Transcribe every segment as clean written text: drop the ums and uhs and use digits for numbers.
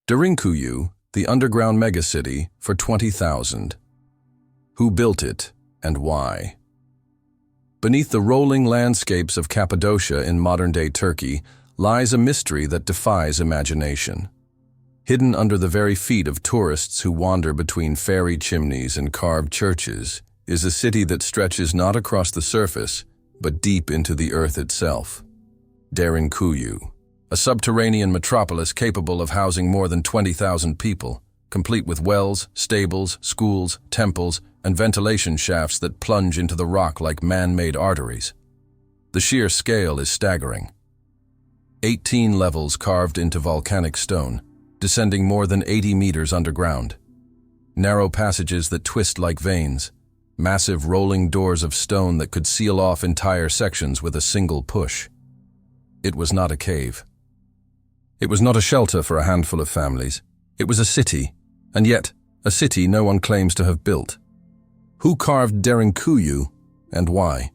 Derinkuyu, the underground megacity for 20,000. Who built it and why? Beneath the rolling landscapes of Cappadocia in modern-day Turkey lies a mystery that defies imagination. Hidden under the very feet of tourists who wander between fairy chimneys and carved churches is a city that stretches not across the surface, but deep into the earth itself. Derinkuyu, a subterranean metropolis capable of housing more than 20,000 people, complete with wells, stables, schools, temples, and ventilation shafts that plunge into the rock like man-made arteries. The sheer scale is staggering. 18 levels carved into volcanic stone, descending more than 80 meters underground. Narrow passages that twist like veins, massive rolling doors of stone that could seal off entire sections with a single push. It was not a cave. It was not a shelter for a handful of families. It was a city, and yet a city no one claims to have built. Who carved Derinkuyu, and why?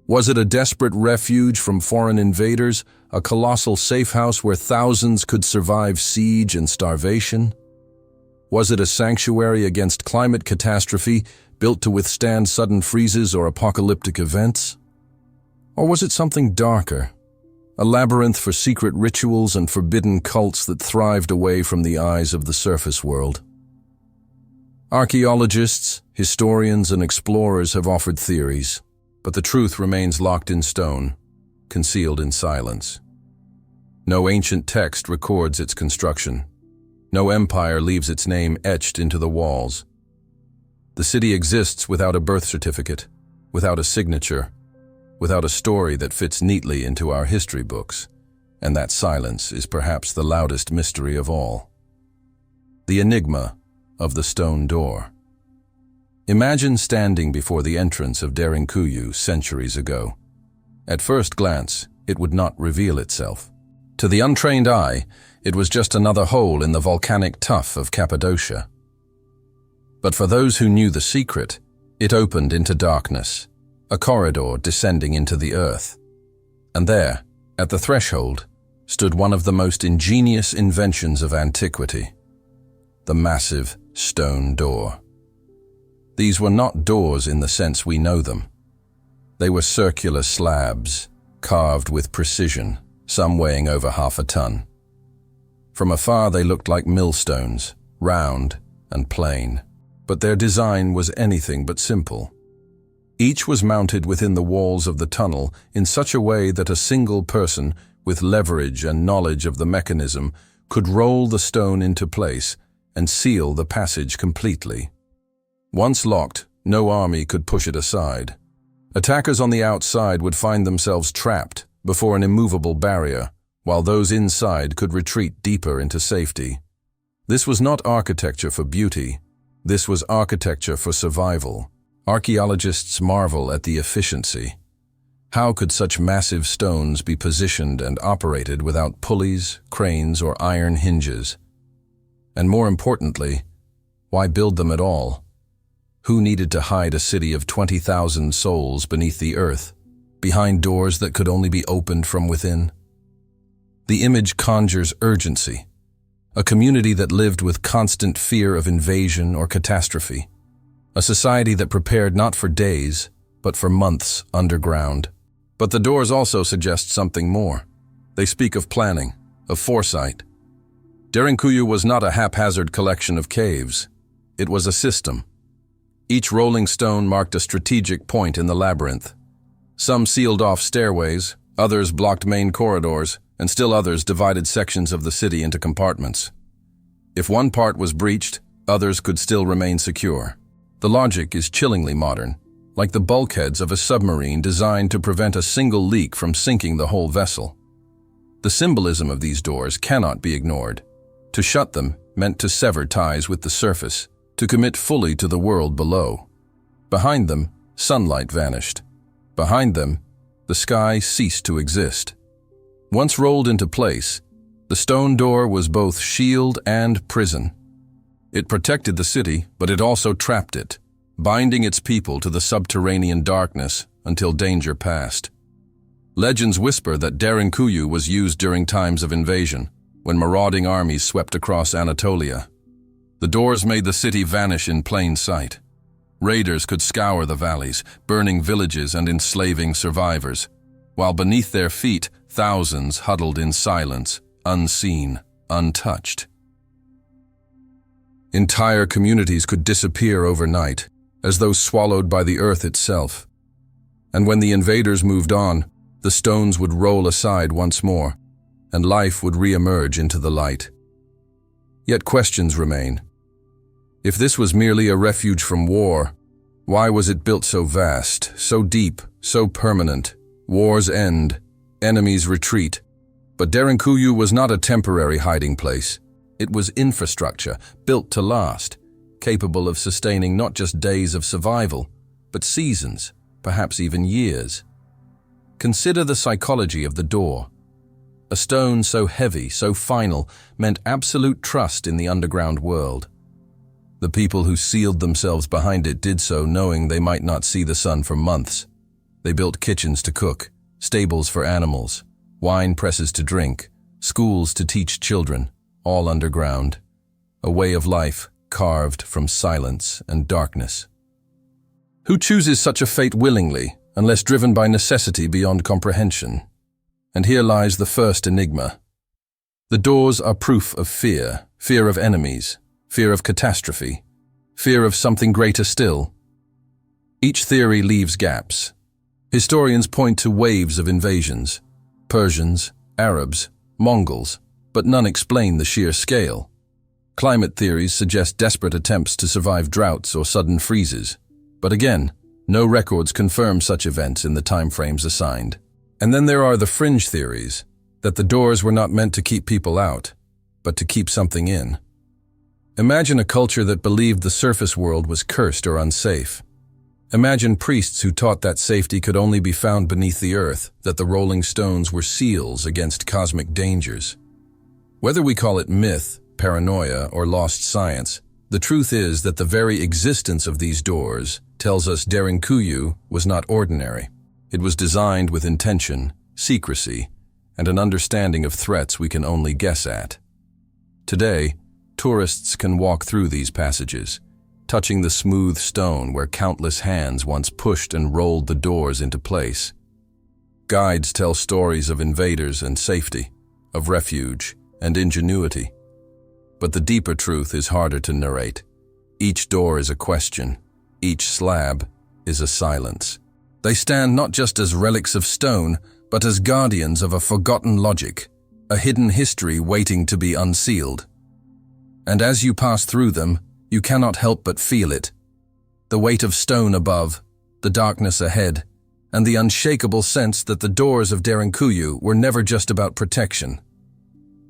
Was it a desperate refuge from foreign invaders, a colossal safe house where thousands could survive siege and starvation? Was it a sanctuary against climate catastrophe, built to withstand sudden freezes or apocalyptic events? Or was it something darker? A labyrinth for secret rituals and forbidden cults that thrived away from the eyes of the surface world. Archaeologists, historians, and explorers have offered theories, but the truth remains locked in stone, concealed in silence. No ancient text records its construction. No empire leaves its name etched into the walls. The city exists without a birth certificate, without a signature, without a story that fits neatly into our history books, and that silence is perhaps the loudest mystery of all. The enigma of the stone door. Imagine standing before the entrance of Derinkuyu centuries ago. At first glance, it would not reveal itself. To the untrained eye, it was just another hole in the volcanic tuff of Cappadocia. But for those who knew the secret, it opened into darkness, a corridor descending into the earth. And there, at the threshold, stood one of the most ingenious inventions of antiquity, the massive stone door. These were not doors in the sense we know them. They were circular slabs, carved with precision, some weighing over half a ton. From afar they looked like millstones, round and plain, but their design was anything but simple. Each was mounted within the walls of the tunnel in such a way that a single person with leverage and knowledge of the mechanism could roll the stone into place and seal the passage completely. Once locked, no army could push it aside. Attackers on the outside would find themselves trapped before an immovable barrier, while those inside could retreat deeper into safety. This was not architecture for beauty. This was architecture for survival. Archaeologists marvel at the efficiency. How could such massive stones be positioned and operated without pulleys, cranes, or iron hinges? And more importantly, why build them at all? Who needed to hide a city of 20,000 souls beneath the earth, behind doors that could only be opened from within? The image conjures urgency, a community that lived with constant fear of invasion or catastrophe, a society that prepared not for days, but for months underground. But the doors also suggest something more. They speak of planning, of foresight. Derinkuyu was not a haphazard collection of caves. It was a system. Each rolling stone marked a strategic point in the labyrinth. Some sealed off stairways, others blocked main corridors, and still others divided sections of the city into compartments. If one part was breached, others could still remain secure. The logic is chillingly modern, like the bulkheads of a submarine designed to prevent a single leak from sinking the whole vessel. The symbolism of these doors cannot be ignored. To shut them meant to sever ties with the surface, to commit fully to the world below. Behind them, sunlight vanished. Behind them, the sky ceased to exist. Once rolled into place, the stone door was both shield and prison. It protected the city, but it also trapped it, binding its people to the subterranean darkness until danger passed. Legends whisper that Derinkuyu was used during times of invasion, when marauding armies swept across Anatolia. The doors made the city vanish in plain sight. Raiders could scour the valleys, burning villages and enslaving survivors, while beneath their feet, thousands huddled in silence, unseen, untouched. Entire communities could disappear overnight, as though swallowed by the earth itself. And when the invaders moved on, the stones would roll aside once more, and life would re-emerge into the light. Yet questions remain. If this was merely a refuge from war, why was it built so vast, so deep, so permanent? Wars end, enemies retreat. But Derinkuyu was not a temporary hiding place. It was infrastructure, built to last, capable of sustaining not just days of survival, but seasons, perhaps even years. Consider the psychology of the door. A stone so heavy, so final, meant absolute trust in the underground world. The people who sealed themselves behind it did so knowing they might not see the sun for months. They built kitchens to cook, stables for animals, wine presses to drink, schools to teach children, all underground. A way of life carved from silence and darkness. Who chooses such a fate willingly, unless driven by necessity beyond comprehension? And here lies the first enigma. The doors are proof of fear, fear of enemies, fear of catastrophe, fear of something greater still. Each theory leaves gaps. Historians point to waves of invasions, Persians, Arabs, Mongols, but none explain the sheer scale. Climate theories suggest desperate attempts to survive droughts or sudden freezes, but again, no records confirm such events in the timeframes assigned. And then there are the fringe theories, that the doors were not meant to keep people out, but to keep something in. Imagine a culture that believed the surface world was cursed or unsafe. Imagine priests who taught that safety could only be found beneath the earth, that the rolling stones were seals against cosmic dangers. Whether we call it myth, paranoia, or lost science, the truth is that the very existence of these doors tells us Derinkuyu was not ordinary. It was designed with intention, secrecy, and an understanding of threats we can only guess at. Today, tourists can walk through these passages, touching the smooth stone where countless hands once pushed and rolled the doors into place. Guides tell stories of invaders and safety, of refuge and ingenuity. But the deeper truth is harder to narrate. Each door is a question. Each slab is a silence. They stand not just as relics of stone, but as guardians of a forgotten logic, a hidden history waiting to be unsealed. And as you pass through them, you cannot help but feel it. The weight of stone above, the darkness ahead, and the unshakable sense that the doors of Derinkuyu were never just about protection.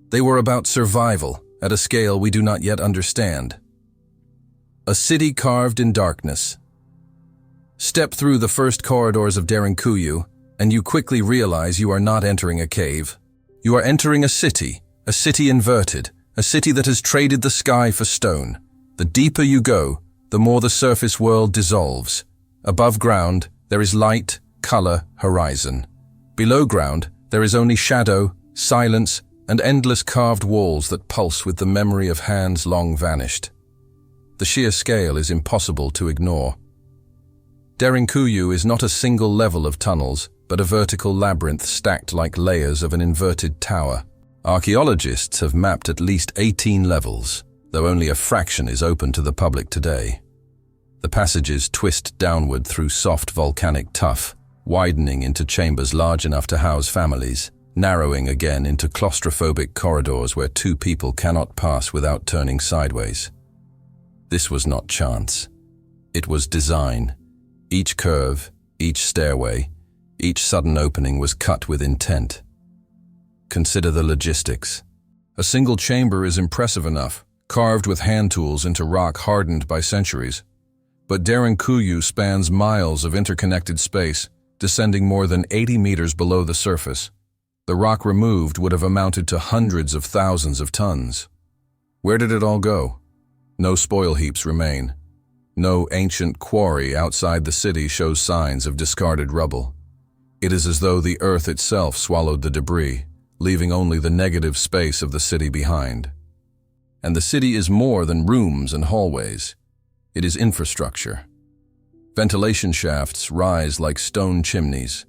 They were about survival at a scale we do not yet understand. A city carved in darkness. Step through the first corridors of Derinkuyu, and you quickly realize you are not entering a cave. You are entering a city inverted, a city that has traded the sky for stone. The deeper you go, the more the surface world dissolves. Above ground, there is light, color, horizon. Below ground, there is only shadow, silence, and endless carved walls that pulse with the memory of hands long vanished. The sheer scale is impossible to ignore. Derinkuyu is not a single level of tunnels, but a vertical labyrinth stacked like layers of an inverted tower. Archaeologists have mapped at least 18 levels, though only a fraction is open to the public today. The passages twist downward through soft volcanic tuff, widening into chambers large enough to house families, narrowing again into claustrophobic corridors where two people cannot pass without turning sideways. This was not chance. It was design. Each curve, each stairway, each sudden opening was cut with intent. Consider the logistics. A single chamber is impressive enough, carved with hand tools into rock hardened by centuries. But Derinkuyu spans miles of interconnected space, descending more than 80 meters below the surface. The rock removed would have amounted to hundreds of thousands of tons. Where did it all go? No spoil heaps remain. No ancient quarry outside the city shows signs of discarded rubble. It is as though the earth itself swallowed the debris, leaving only the negative space of the city behind. And the city is more than rooms and hallways. It is infrastructure. Ventilation shafts rise like stone chimneys,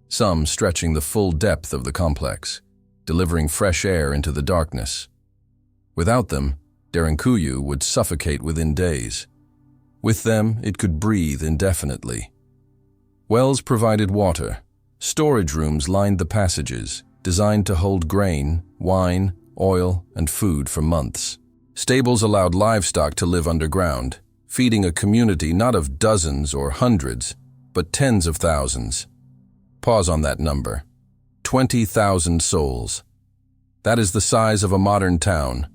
some stretching the full depth of the complex, delivering fresh air into the darkness. Without them, Derinkuyu would suffocate within days. With them, it could breathe indefinitely. Wells provided water. Storage rooms lined the passages, designed to hold grain, wine, oil, and food for months. Stables allowed livestock to live underground, feeding a community not of dozens or hundreds, but tens of thousands. Pause on that number. 20,000 souls. That is the size of a modern town,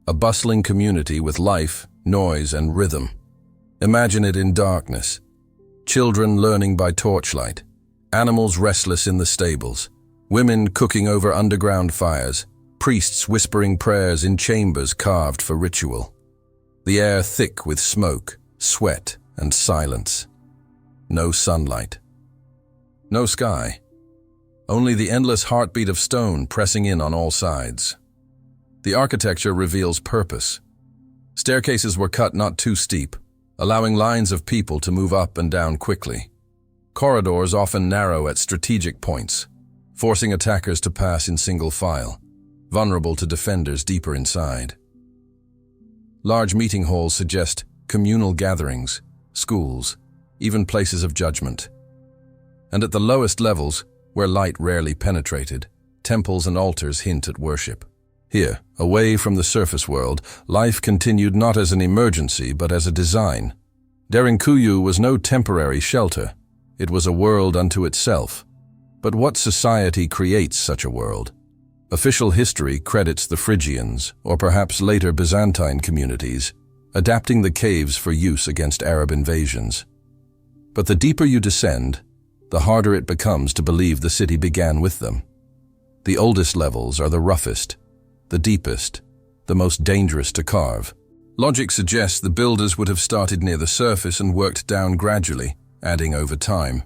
a bustling community with life, noise, and rhythm. Imagine it in darkness. Children learning by torchlight, animals restless in the stables, women cooking over underground fires, priests whispering prayers in chambers carved for ritual. The air thick with smoke, sweat, and silence. No sunlight. No sky. Only the endless heartbeat of stone pressing in on all sides. The architecture reveals purpose. Staircases were cut not too steep, allowing lines of people to move up and down quickly. Corridors often narrow at strategic points, forcing attackers to pass in single file, vulnerable to defenders deeper inside. Large meeting halls suggest communal gatherings, schools, even places of judgment. And at the lowest levels, where light rarely penetrated, temples and altars hint at worship. Here, away from the surface world, life continued not as an emergency but as a design. Derinkuyu was no temporary shelter. It was a world unto itself. But what society creates such a world? Official history credits the Phrygians, or perhaps later Byzantine communities, adapting the caves for use against Arab invasions. But the deeper you descend, the harder it becomes to believe the city began with them. The oldest levels are the roughest, the deepest, the most dangerous to carve. Logic suggests the builders would have started near the surface and worked down gradually, adding over time.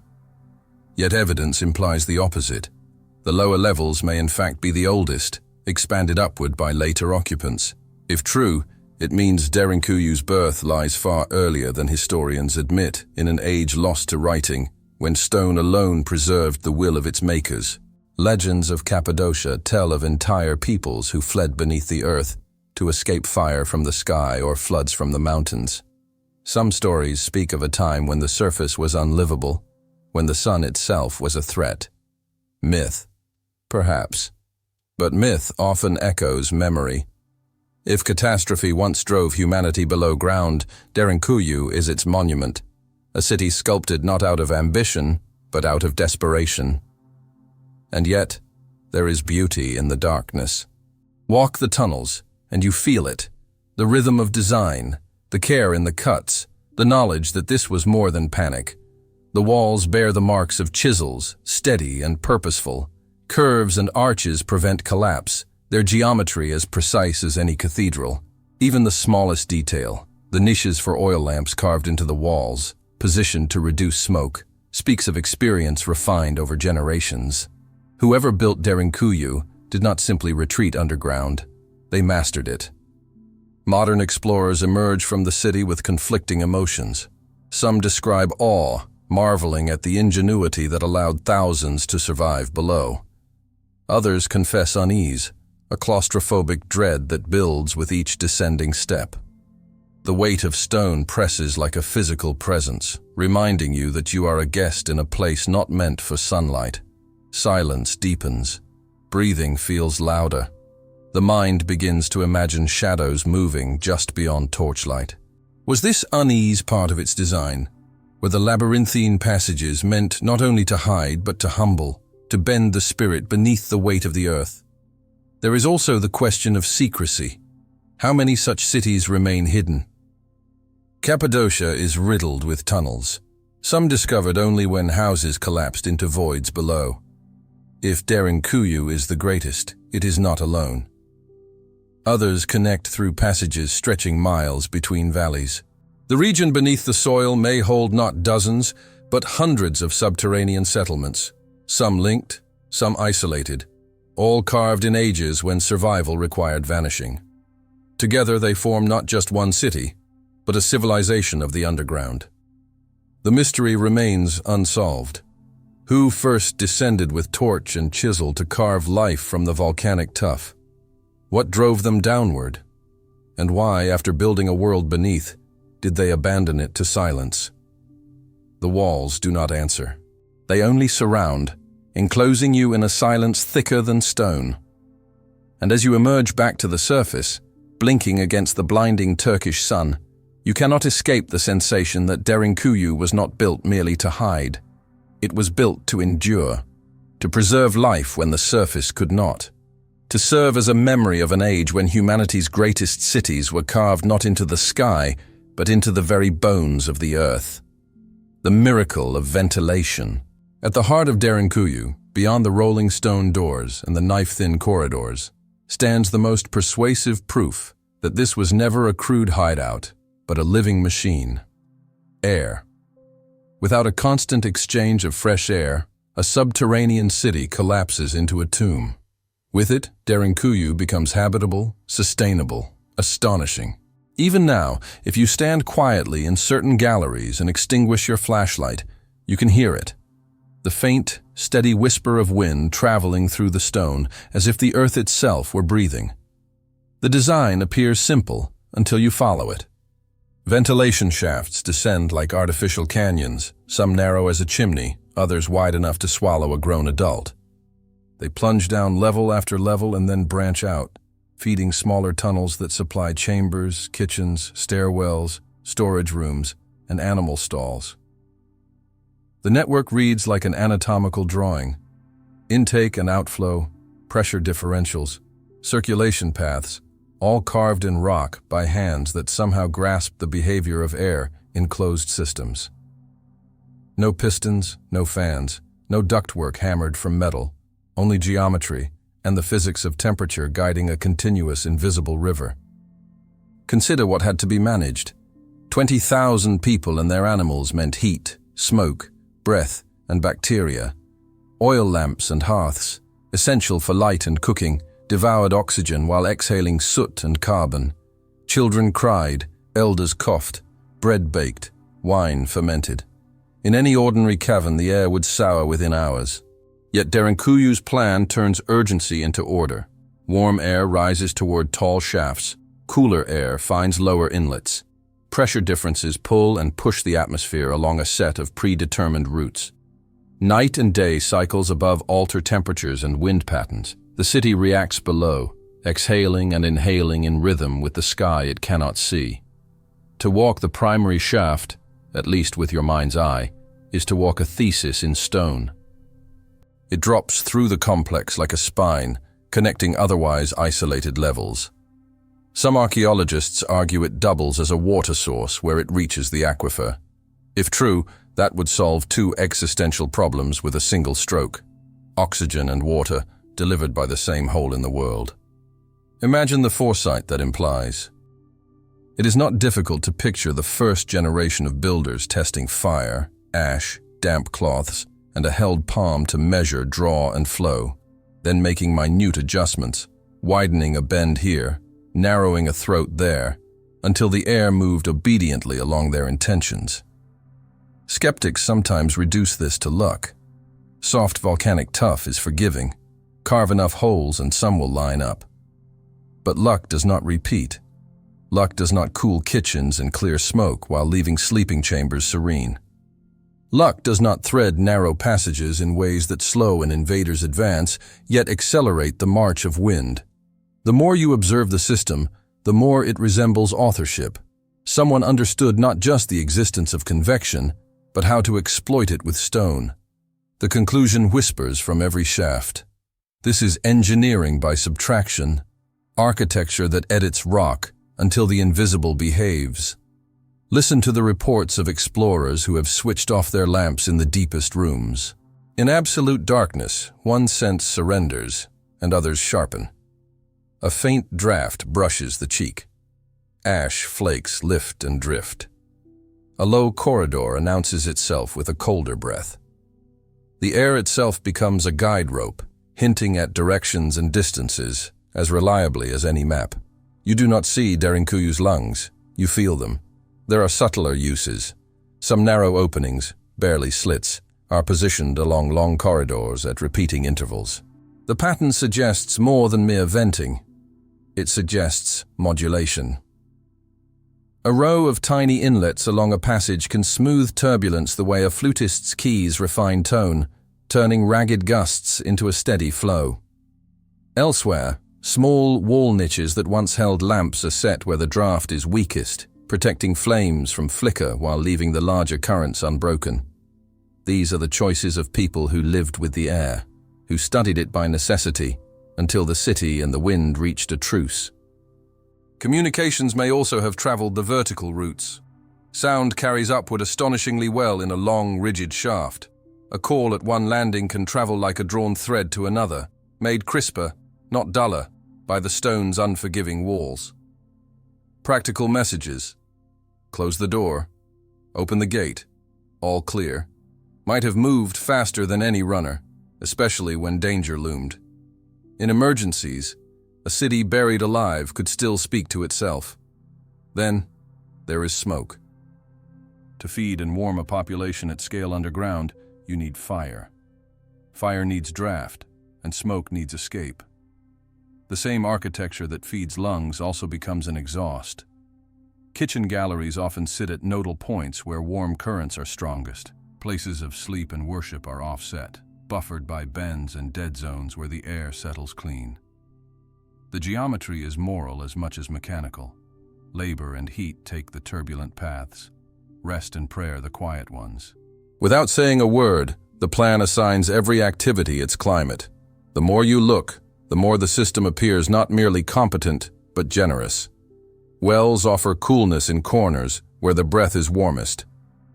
Yet evidence implies the opposite. The lower levels may in fact be the oldest, expanded upward by later occupants. If true, it means Derinkuyu's birth lies far earlier than historians admit, in an age lost to writing, when stone alone preserved the will of its makers. Legends of Cappadocia tell of entire peoples who fled beneath the earth to escape fire from the sky or floods from the mountains. Some stories speak of a time when the surface was unlivable, when the sun itself was a threat. Myth, perhaps. But myth often echoes memory. If catastrophe once drove humanity below ground, Derinkuyu is its monument, a city sculpted not out of ambition, but out of desperation. And yet, there is beauty in the darkness. Walk the tunnels, and you feel it. The rhythm of design, the care in the cuts, the knowledge that this was more than panic. The walls bear the marks of chisels, steady and purposeful. Curves and arches prevent collapse, their geometry as precise as any cathedral. Even the smallest detail, the niches for oil lamps carved into the walls, positioned to reduce smoke, speaks of experience refined over generations. Whoever built Derinkuyu did not simply retreat underground, they mastered it. Modern explorers emerge from the city with conflicting emotions. Some describe awe, marveling at the ingenuity that allowed thousands to survive below. Others confess unease, a claustrophobic dread that builds with each descending step. The weight of stone presses like a physical presence, reminding you that you are a guest in a place not meant for sunlight. Silence deepens. Breathing feels louder. The mind begins to imagine shadows moving just beyond torchlight. Was this unease part of its design? Were the labyrinthine passages meant not only to hide but to humble, to bend the spirit beneath the weight of the earth? There is also the question of secrecy. How many such cities remain hidden? Cappadocia is riddled with tunnels, some discovered only when houses collapsed into voids below. If Derinkuyu is the greatest, it is not alone. Others connect through passages stretching miles between valleys. The region beneath the soil may hold not dozens, but hundreds of subterranean settlements, some linked, some isolated, all carved in ages when survival required vanishing. Together they form not just one city, but a civilization of the underground. The mystery remains unsolved. Who first descended with torch and chisel to carve life from the volcanic tuff? What drove them downward? And why, after building a world beneath, did they abandon it to silence? The walls do not answer. They only surround, enclosing you in a silence thicker than stone. And as you emerge back to the surface, blinking against the blinding Turkish sun, you cannot escape the sensation that Derinkuyu was not built merely to hide. It was built to endure, to preserve life when the surface could not, to serve as a memory of an age when humanity's greatest cities were carved not into the sky, but into the very bones of the earth. The miracle of ventilation. At the heart of Derinkuyu, beyond the rolling stone doors and the knife-thin corridors, stands the most persuasive proof that this was never a crude hideout, but a living machine. Air. Without a constant exchange of fresh air, a subterranean city collapses into a tomb. With it, Derinkuyu becomes habitable, sustainable, astonishing. Even now, if you stand quietly in certain galleries and extinguish your flashlight, you can hear it. The faint, steady whisper of wind traveling through the stone, as if the earth itself were breathing. The design appears simple until you follow it. Ventilation shafts descend like artificial canyons, some narrow as a chimney, others wide enough to swallow a grown adult. They plunge down level after level and then branch out, feeding smaller tunnels that supply chambers, kitchens, stairwells, storage rooms, and animal stalls. The network reads like an anatomical drawing. Intake and outflow, pressure differentials, circulation paths, all carved in rock by hands that somehow grasp the behavior of air in closed systems. No pistons, no fans, no ductwork hammered from metal, only geometry and the physics of temperature guiding a continuous invisible river. Consider what had to be managed. 20,000 people and their animals meant heat, smoke, breath, and bacteria. Oil lamps and hearths, essential for light and cooking, devoured oxygen while exhaling soot and carbon. Children cried, elders coughed, bread baked, wine fermented. In any ordinary cavern, the air would sour within hours. Yet Derinkuyu's plan turns urgency into order. Warm air rises toward tall shafts. Cooler air finds lower inlets. Pressure differences pull and push the atmosphere along a set of predetermined routes. Night and day cycles above alter temperatures and wind patterns. The city reacts below, exhaling and inhaling in rhythm with the sky it cannot see. To walk the primary shaft, at least with your mind's eye, is to walk a thesis in stone. It drops through the complex like a spine, connecting otherwise isolated levels. Some archaeologists argue it doubles as a water source where it reaches the aquifer. If true, that would solve two existential problems with a single stroke: oxygen and water, delivered by the same hole in the world. Imagine the foresight that implies. It is not difficult to picture the first generation of builders testing fire, ash, damp cloths, and a held palm to measure, draw, and flow, then making minute adjustments, widening a bend here, narrowing a throat there, until the air moved obediently along their intentions. Skeptics sometimes reduce this to luck. Soft volcanic tuff is forgiving. Carve enough holes and some will line up. But luck does not repeat. Luck does not cool kitchens and clear smoke while leaving sleeping chambers serene. Luck does not thread narrow passages in ways that slow an invader's advance, yet accelerate the march of wind. The more you observe the system, the more it resembles authorship. Someone understood not just the existence of convection, but how to exploit it with stone. The conclusion whispers from every shaft. This is engineering by subtraction, architecture that edits rock until the invisible behaves. Listen to the reports of explorers who have switched off their lamps in the deepest rooms. In absolute darkness, one sense surrenders, and others sharpen. A faint draft brushes the cheek. Ash flakes lift and drift. A low corridor announces itself with a colder breath. The air itself becomes a guide rope, hinting at directions and distances as reliably as any map. You do not see Derinkuyu's lungs, you feel them. There are subtler uses. Some narrow openings, barely slits, are positioned along long corridors at repeating intervals. The pattern suggests more than mere venting. It suggests modulation. A row of tiny inlets along a passage can smooth turbulence the way a flutist's keys refine tone, turning ragged gusts into a steady flow. Elsewhere, small wall niches that once held lamps are set where the draft is weakest, protecting flames from flicker while leaving the larger currents unbroken. These are the choices of people who lived with the air, who studied it by necessity until the city and the wind reached a truce. Communications may also have traveled the vertical routes. Sound carries upward astonishingly well in a long, rigid shaft. A call at one landing can travel like a drawn thread to another, made crisper, not duller, by the stone's unforgiving walls. Practical messages. Close the door. Open the gate. All clear. Might have moved faster than any runner, especially when danger loomed. In emergencies, a city buried alive could still speak to itself. Then, there is smoke. To feed and warm a population at scale underground, you need fire. Fire needs draft, and smoke needs escape. The same architecture that feeds lungs also becomes an exhaust. Kitchen galleries often sit at nodal points where warm currents are strongest. Places of sleep and worship are offset, buffered by bends and dead zones where the air settles clean. The geometry is moral as much as mechanical. Labor and heat take the turbulent paths, rest and prayer the quiet ones. Without saying a word, the plan assigns every activity its climate. The more you look, the more the system appears not merely competent, but generous. Wells offer coolness in corners where the breath is warmest.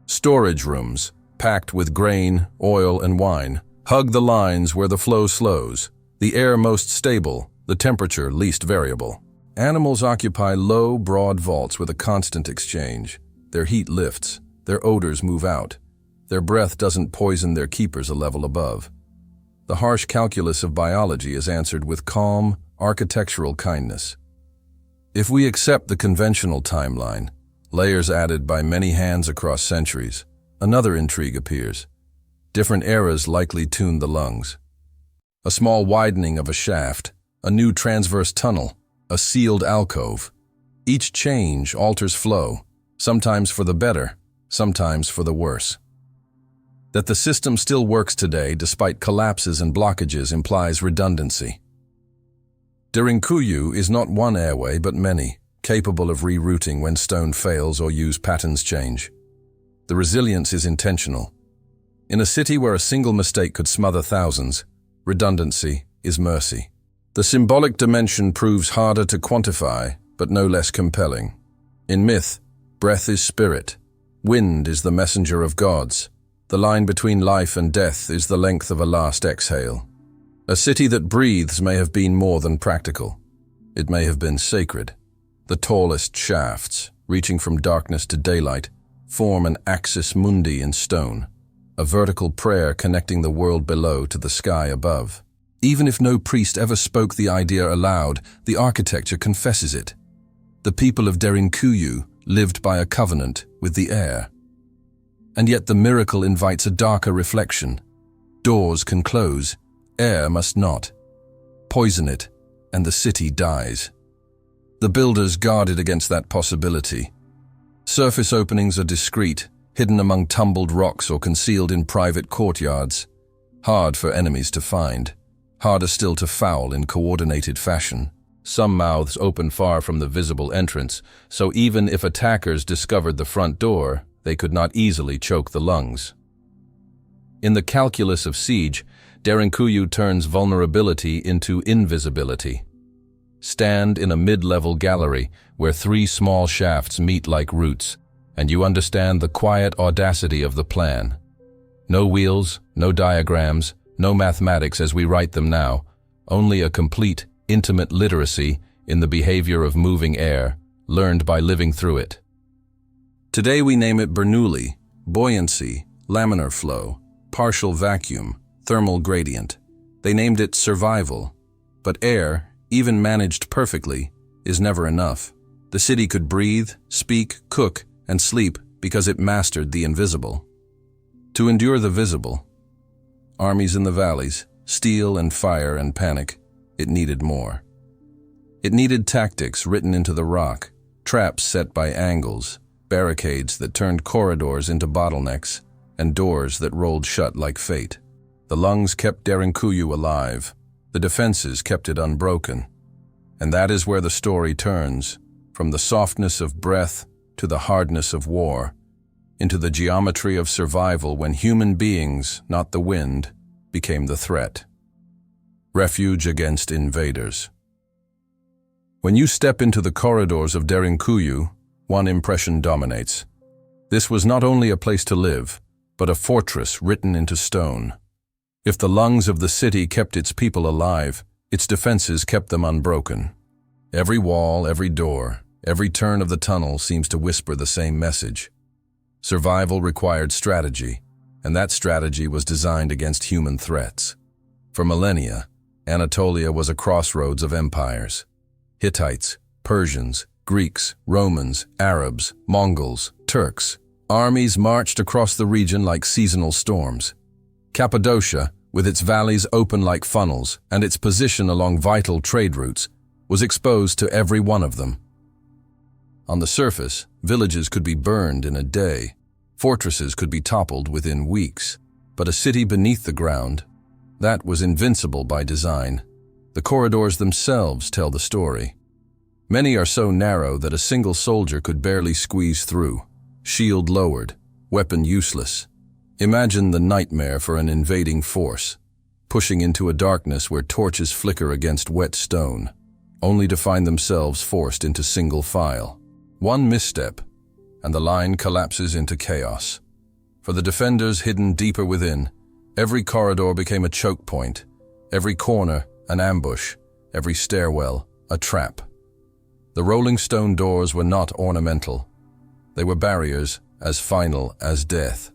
Storage rooms, packed with grain, oil, and wine, hug the lines where the flow slows, the air most stable, the temperature least variable. Animals occupy low, broad vaults with a constant exchange. Their heat lifts, their odors move out. Their breath doesn't poison their keepers a level above. The harsh calculus of biology is answered with calm, architectural kindness. If we accept the conventional timeline, layers added by many hands across centuries, another intrigue appears. Different eras likely tuned the lungs. A small widening of a shaft, a new transverse tunnel, a sealed alcove. Each change alters flow, sometimes for the better, sometimes for the worse. That the system still works today despite collapses and blockages implies redundancy. Derinkuyu is not one airway but many, capable of rerouting when stone fails or use patterns change. The resilience is intentional. In a city where a single mistake could smother thousands, redundancy is mercy. The symbolic dimension proves harder to quantify, but no less compelling. In myth, breath is spirit. Wind is the messenger of gods. The line between life and death is the length of a last exhale. A city that breathes may have been more than practical. It may have been sacred. The tallest shafts, reaching from darkness to daylight, form an axis mundi in stone, a vertical prayer connecting the world below to the sky above. Even if no priest ever spoke the idea aloud, the architecture confesses it. The people of Derinkuyu lived by a covenant with the air. And yet the miracle invites a darker reflection. Doors can close, air must not. Poison it, and the city dies. The builders guarded against that possibility. Surface openings are discreet, hidden among tumbled rocks or concealed in private courtyards. Hard for enemies to find. Harder still to foul in coordinated fashion. Some mouths open far from the visible entrance, so even if attackers discovered the front door, they could not easily choke the lungs. In the calculus of siege, Derinkuyu turns vulnerability into invisibility. Stand in a mid-level gallery where 3 small shafts meet like roots, and you understand the quiet audacity of the plan. No wheels, no diagrams, no mathematics as we write them now, only a complete, intimate literacy in the behavior of moving air, learned by living through it. Today we name it Bernoulli, buoyancy, laminar flow, partial vacuum, thermal gradient. They named it survival. But air, even managed perfectly, is never enough. The city could breathe, speak, cook, and sleep because it mastered the invisible. To endure the visible, armies in the valleys, steel and fire and panic, it needed more. It needed tactics written into the rock, traps set by angles, barricades that turned corridors into bottlenecks, and doors that rolled shut like fate. The lungs kept Derinkuyu alive. The defenses kept it unbroken. And that is where the story turns, from the softness of breath to the hardness of war, into the geometry of survival when human beings, not the wind, became the threat. Refuge against invaders. When you step into the corridors of Derinkuyu, one impression dominates. This was not only a place to live, but a fortress written into stone. If the lungs of the city kept its people alive, its defenses kept them unbroken. Every wall, every door, every turn of the tunnel seems to whisper the same message. Survival required strategy, and that strategy was designed against human threats. For millennia, Anatolia was a crossroads of empires. Hittites, Persians, Greeks, Romans, Arabs, Mongols, Turks. Armies marched across the region like seasonal storms. Cappadocia, with its valleys open like funnels and its position along vital trade routes, was exposed to every one of them. On the surface, villages could be burned in a day. Fortresses could be toppled within weeks. But a city beneath the ground, that was invincible by design. The corridors themselves tell the story. Many are so narrow that a single soldier could barely squeeze through, shield lowered, weapon useless. Imagine the nightmare for an invading force, pushing into a darkness where torches flicker against wet stone, only to find themselves forced into single file. One misstep, and the line collapses into chaos. For the defenders hidden deeper within, every corridor became a choke point, every corner an ambush, every stairwell a trap. The rolling stone doors were not ornamental. They were barriers as final as death.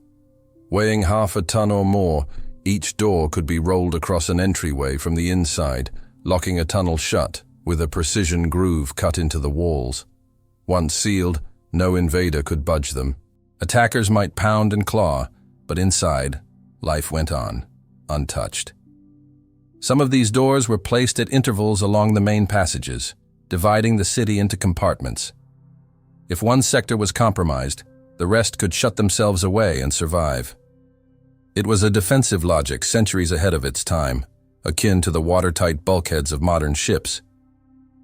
Weighing half a ton or more, each door could be rolled across an entryway from the inside, locking a tunnel shut with a precision groove cut into the walls. Once sealed, no invader could budge them. Attackers might pound and claw, but inside, life went on, untouched. Some of these doors were placed at intervals along the main passages, dividing the city into compartments. If one sector was compromised, the rest could shut themselves away and survive. It was a defensive logic centuries ahead of its time, akin to the watertight bulkheads of modern ships.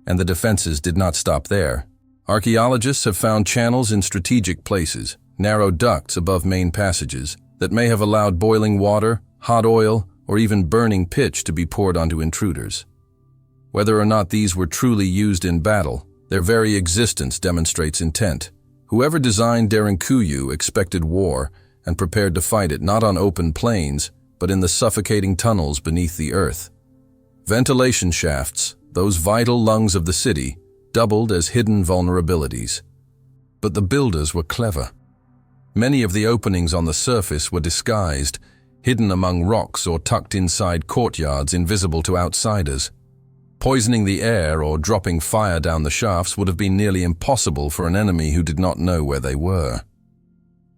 And the defenses did not stop there. Archaeologists have found channels in strategic places, narrow ducts above main passages, that may have allowed boiling water, hot oil, or even burning pitch to be poured onto intruders. Whether or not these were truly used in battle, their very existence demonstrates intent. Whoever designed Derinkuyu expected war and prepared to fight it not on open plains, but in the suffocating tunnels beneath the earth. Ventilation shafts, those vital lungs of the city, doubled as hidden vulnerabilities. But the builders were clever. Many of the openings on the surface were disguised, hidden among rocks or tucked inside courtyards invisible to outsiders. Poisoning the air or dropping fire down the shafts would have been nearly impossible for an enemy who did not know where they were.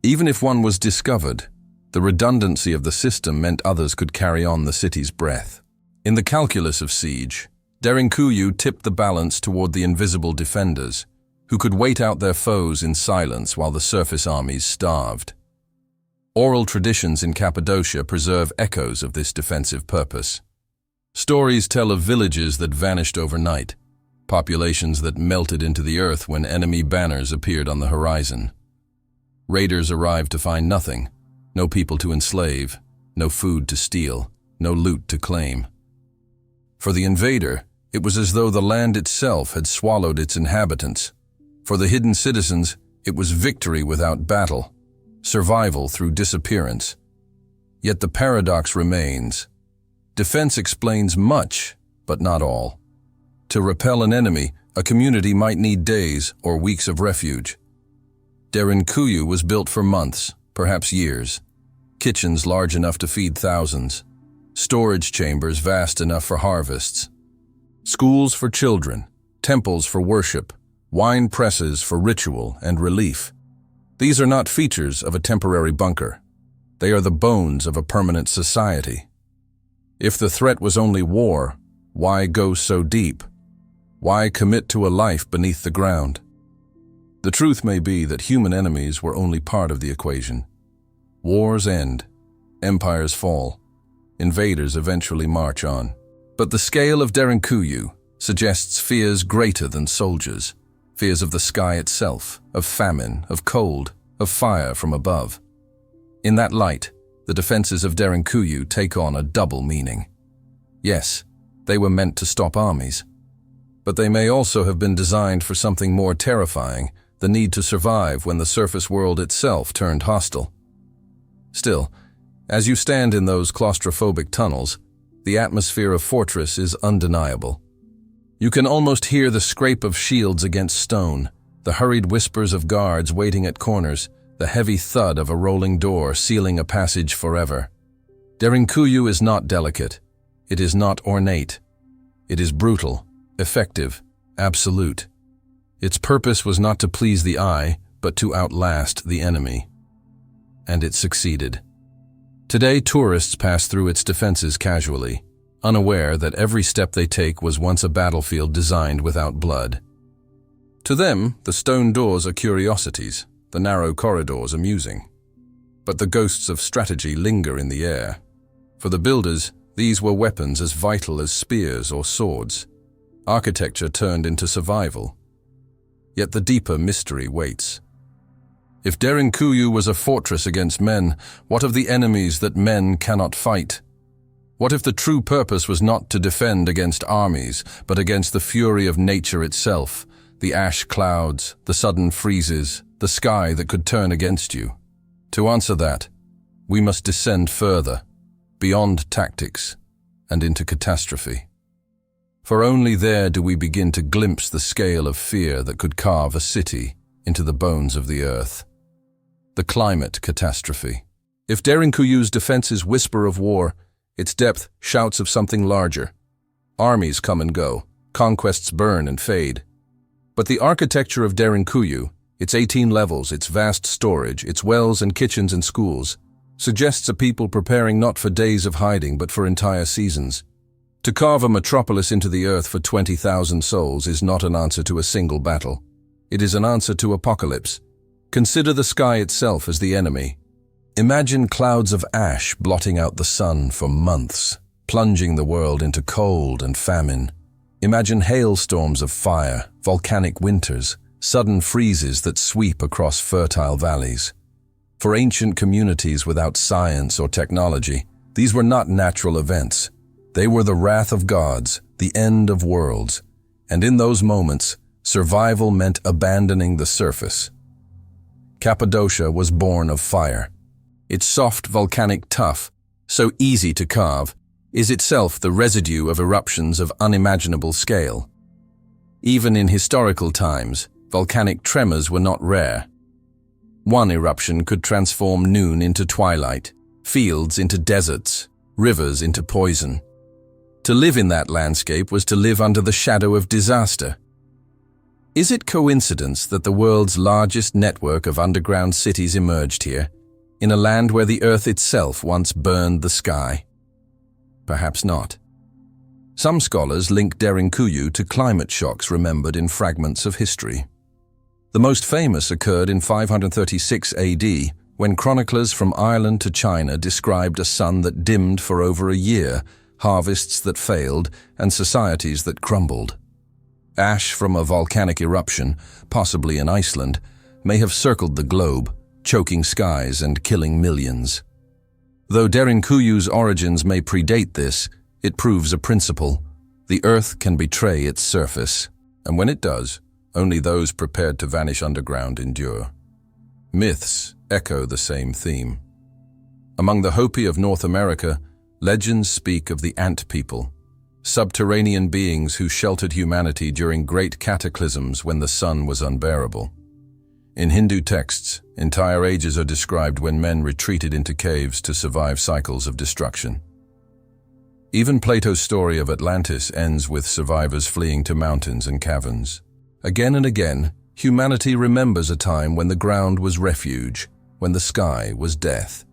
Even if one was discovered, the redundancy of the system meant others could carry on the city's breath. In the calculus of siege, Derinkuyu tipped the balance toward the invisible defenders, who could wait out their foes in silence while the surface armies starved. Oral traditions in Cappadocia preserve echoes of this defensive purpose. Stories tell of villages that vanished overnight, populations that melted into the earth when enemy banners appeared on the horizon. Raiders arrived to find nothing, no people to enslave, no food to steal, no loot to claim. For the invader, it was as though the land itself had swallowed its inhabitants. For the hidden citizens, it was victory without battle, survival through disappearance. Yet the paradox remains. Defense explains much, but not all. To repel an enemy, a community might need days or weeks of refuge. Derinkuyu was built for months, perhaps years. Kitchens large enough to feed thousands. storage chambers vast enough for harvests, schools for children, temples for worship, wine presses for ritual and relief. These are not features of a temporary bunker. They are the bones of a permanent society. If the threat was only war, why go so deep? Why commit to a life beneath the ground? The truth may be that human enemies were only part of the equation. Wars end, empires fall, invaders eventually march on. But the scale of Derinkuyu suggests fears greater than soldiers, fears of the sky itself, of famine, of cold, of fire from above. In that light, the defenses of Derinkuyu take on a double meaning. Yes, they were meant to stop armies, but they may also have been designed for something more terrifying, the need to survive when the surface world itself turned hostile. Still, as you stand in those claustrophobic tunnels, the atmosphere of fortress is undeniable. You can almost hear the scrape of shields against stone, the hurried whispers of guards waiting at corners, the heavy thud of a rolling door sealing a passage forever. Derinkuyu is not delicate. It is not ornate. It is brutal, effective, absolute. Its purpose was not to please the eye, but to outlast the enemy. And it succeeded. Today, tourists pass through its defenses casually, unaware that every step they take was once a battlefield designed without blood. To them, the stone doors are curiosities, the narrow corridors amusing. But the ghosts of strategy linger in the air. For the builders, these were weapons as vital as spears or swords. Architecture turned into survival. Yet the deeper mystery waits. If Derinkuyu was a fortress against men, what of the enemies that men cannot fight? What if the true purpose was not to defend against armies, but against the fury of nature itself, the ash clouds, the sudden freezes, the sky that could turn against you? To answer that, we must descend further, beyond tactics, and into catastrophe. For only there do we begin to glimpse the scale of fear that could carve a city into the bones of the earth. The climate catastrophe. If Derinkuyu's defenses whisper of war, its depth shouts of something larger. Armies come and go, conquests burn and fade. But the architecture of Derinkuyu, its 18 levels, its vast storage, its wells and kitchens and schools, suggests a people preparing not for days of hiding but for entire seasons. To carve a metropolis into the earth for 20,000 souls is not an answer to a single battle. It is an answer to apocalypse. Consider the sky itself as the enemy. Imagine clouds of ash blotting out the sun for months, plunging the world into cold and famine. Imagine hailstorms of fire, volcanic winters, sudden freezes that sweep across fertile valleys. For ancient communities without science or technology, these were not natural events. They were the wrath of gods, the end of worlds. And in those moments, survival meant abandoning the surface. Cappadocia was born of fire. Its soft volcanic tuff, so easy to carve, is itself the residue of eruptions of unimaginable scale. Even in historical times, volcanic tremors were not rare. One eruption could transform noon into twilight, fields into deserts, rivers into poison. To live in that landscape was to live under the shadow of disaster. Is it coincidence that the world's largest network of underground cities emerged here, in a land where the earth itself once burned the sky? Perhaps not. Some scholars link Derinkuyu to climate shocks remembered in fragments of history. The most famous occurred in 536 AD, when chroniclers from Ireland to China described a sun that dimmed for over a year, harvests that failed, and societies that crumbled. Ash from a volcanic eruption, possibly in Iceland, may have circled the globe, choking skies and killing millions. Though Derinkuyu's origins may predate this, it proves a principle. The earth can betray its surface, and when it does, only those prepared to vanish underground endure. Myths echo the same theme. Among the Hopi of North America, legends speak of the ant people, subterranean beings who sheltered humanity during great cataclysms when the sun was unbearable. In Hindu texts, entire ages are described when men retreated into caves to survive cycles of destruction. Even Plato's story of Atlantis ends with survivors fleeing to mountains and caverns. Again and again, humanity remembers a time when the ground was refuge, when the sky was death.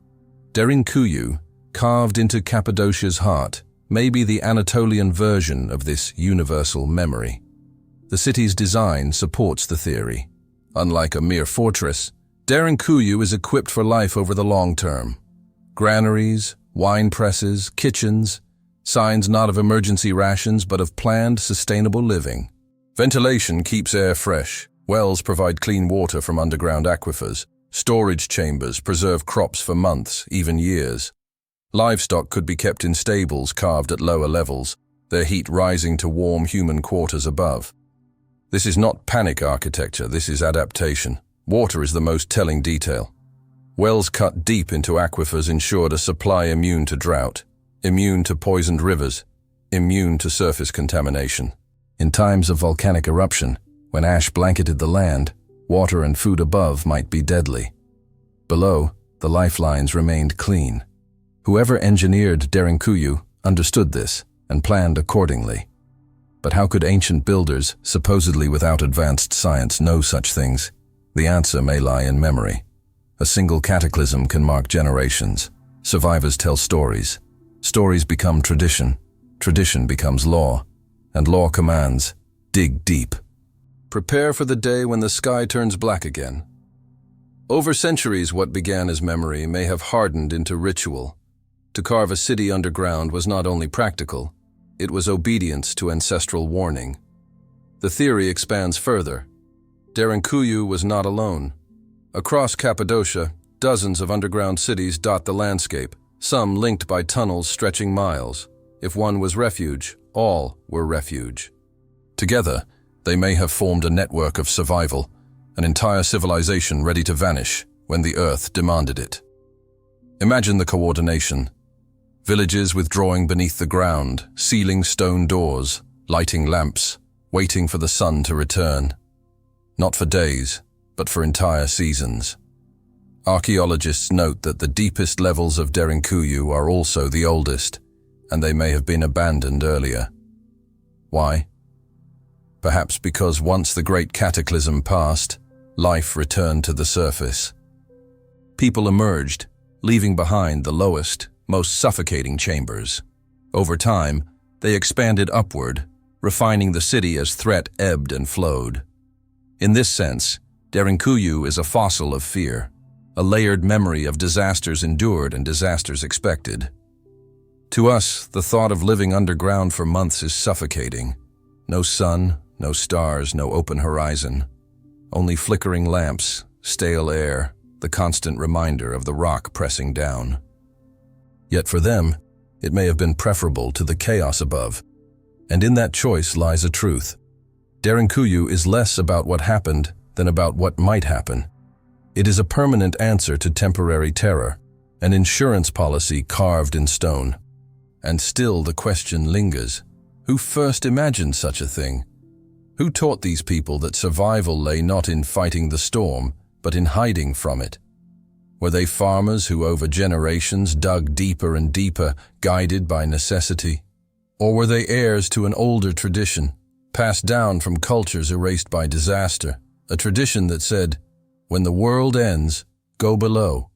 Derinkuyu, carved into Cappadocia's heart, may be the Anatolian version of this universal memory. The city's design supports the theory. Unlike a mere fortress, Derinkuyu is equipped for life over the long term. Granaries, wine presses, kitchens, signs not of emergency rations but of planned, sustainable living. Ventilation keeps air fresh. Wells provide clean water from underground aquifers. Storage chambers preserve crops for months, even years. Livestock could be kept in stables carved at lower levels, their heat rising to warm human quarters above. This is not panic architecture, this is adaptation. Water is the most telling detail. Wells cut deep into aquifers ensured a supply immune to drought, immune to poisoned rivers, immune to surface contamination. In times of volcanic eruption, when ash blanketed the land, water and food above might be deadly. Below, the lifelines remained clean. Whoever engineered Derinkuyu understood this and planned accordingly. But how could ancient builders, supposedly without advanced science, know such things? The answer may lie in memory. A single cataclysm can mark generations. Survivors tell stories. Stories become tradition. Tradition becomes law. And law commands, dig deep. Prepare for the day when the sky turns black again. Over centuries, what began as memory may have hardened into ritual. To carve a city underground was not only practical, it was obedience to ancestral warning. The theory expands further. Derinkuyu was not alone. Across Cappadocia, dozens of underground cities dot the landscape, some linked by tunnels stretching miles. If one was refuge, all were refuge. Together, they may have formed a network of survival, an entire civilization ready to vanish when the earth demanded it. Imagine the coordination. Villages withdrawing beneath the ground, sealing stone doors, lighting lamps, waiting for the sun to return. Not for days, but for entire seasons. Archaeologists note that the deepest levels of Derinkuyu are also the oldest, and they may have been abandoned earlier. Why? Perhaps because once the great cataclysm passed, life returned to the surface. People emerged, leaving behind the lowest, most suffocating chambers. Over time, they expanded upward, refining the city as threat ebbed and flowed. In this sense, Derinkuyu is a fossil of fear, a layered memory of disasters endured and disasters expected. To us, the thought of living underground for months is suffocating. No sun, no stars, no open horizon. Only flickering lamps, stale air, the constant reminder of the rock pressing down. Yet for them, it may have been preferable to the chaos above. And in that choice lies a truth. Derinkuyu is less about what happened than about what might happen. It is a permanent answer to temporary terror, an insurance policy carved in stone. And still the question lingers. Who first imagined such a thing? Who taught these people that survival lay not in fighting the storm, but in hiding from it? Were they farmers who over generations dug deeper and deeper, guided by necessity? Or were they heirs to an older tradition, passed down from cultures erased by disaster, a tradition that said, "When the world ends, go below"?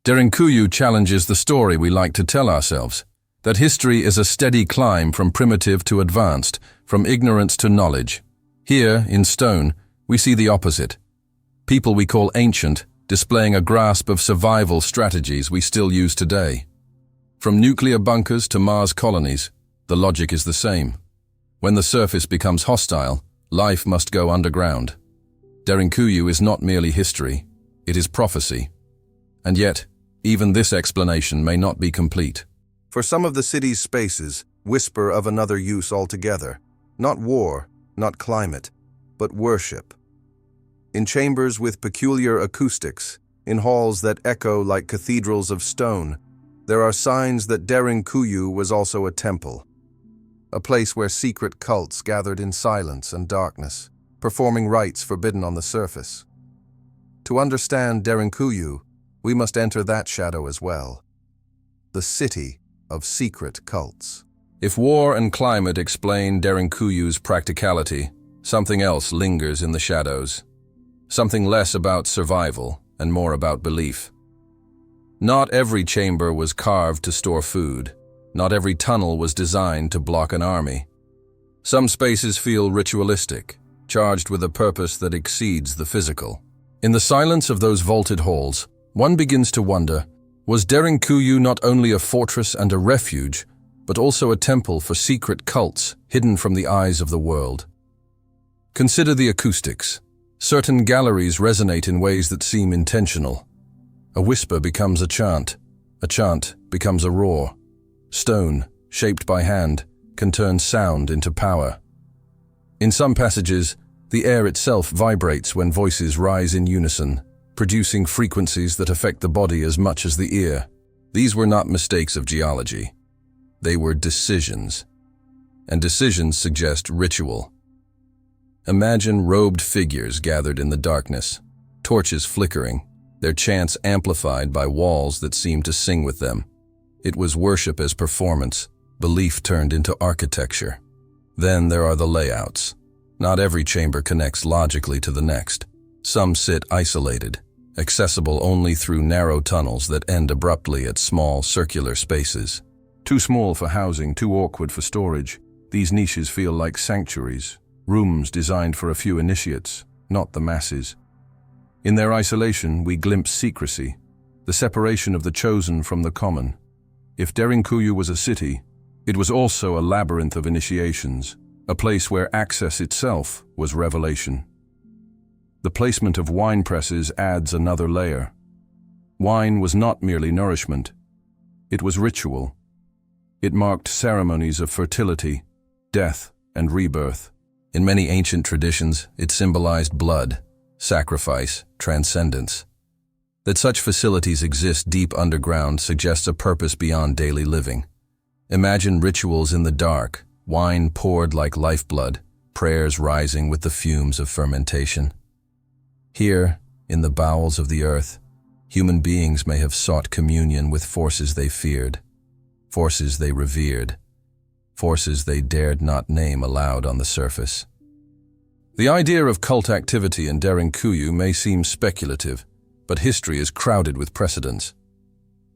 Derinkuyu challenges the story we like to tell ourselves, that history is a steady climb from primitive to advanced, from ignorance to knowledge. Here, in stone, we see the opposite. People we call ancient, displaying a grasp of survival strategies we still use today. From nuclear bunkers to Mars colonies, the logic is the same. When the surface becomes hostile, life must go underground. Derinkuyu is not merely history, it is prophecy. And yet, even this explanation may not be complete. For some of the city's spaces whisper of another use altogether. Not war, not climate, but worship. In chambers with peculiar acoustics, in halls that echo like cathedrals of stone, there are signs that Derinkuyu was also a temple. A place where secret cults gathered in silence and darkness, performing rites forbidden on the surface. To understand Derinkuyu, we must enter that shadow as well. The city of secret cults. If war and climate explain Derinkuyu's practicality, something else lingers in the shadows. Something less about survival and more about belief. Not every chamber was carved to store food. Not every tunnel was designed to block an army. Some spaces feel ritualistic, charged with a purpose that exceeds the physical. In the silence of those vaulted halls, one begins to wonder, was Derinkuyu not only a fortress and a refuge, but also a temple for secret cults hidden from the eyes of the world? Consider the acoustics. Certain galleries resonate in ways that seem intentional. A whisper becomes a chant becomes a roar. Stone, shaped by hand, can turn sound into power. In some passages, the air itself vibrates when voices rise in unison, producing frequencies that affect the body as much as the ear. These were not mistakes of geology. They were decisions. And decisions suggest ritual. Imagine robed figures gathered in the darkness, torches flickering, their chants amplified by walls that seemed to sing with them. It was worship as performance, belief turned into architecture. Then there are the layouts. Not every chamber connects logically to the next. Some sit isolated, accessible only through narrow tunnels that end abruptly at small, circular spaces. Too small for housing, too awkward for storage, these niches feel like sanctuaries, rooms designed for a few initiates, not the masses. In their isolation, we glimpse secrecy, the separation of the chosen from the common. If Derinkuyu was a city, it was also a labyrinth of initiations, a place where access itself was revelation. The placement of wine presses adds another layer. Wine was not merely nourishment. It was ritual. It marked ceremonies of fertility, death, and rebirth. In many ancient traditions, it symbolized blood, sacrifice, transcendence. That such facilities exist deep underground suggests a purpose beyond daily living. Imagine rituals in the dark, wine poured like lifeblood, prayers rising with the fumes of fermentation. Here, in the bowels of the earth, human beings may have sought communion with forces they feared, forces they revered, forces they dared not name aloud on the surface. The idea of cult activity in Derinkuyu may seem speculative, but history is crowded with precedents.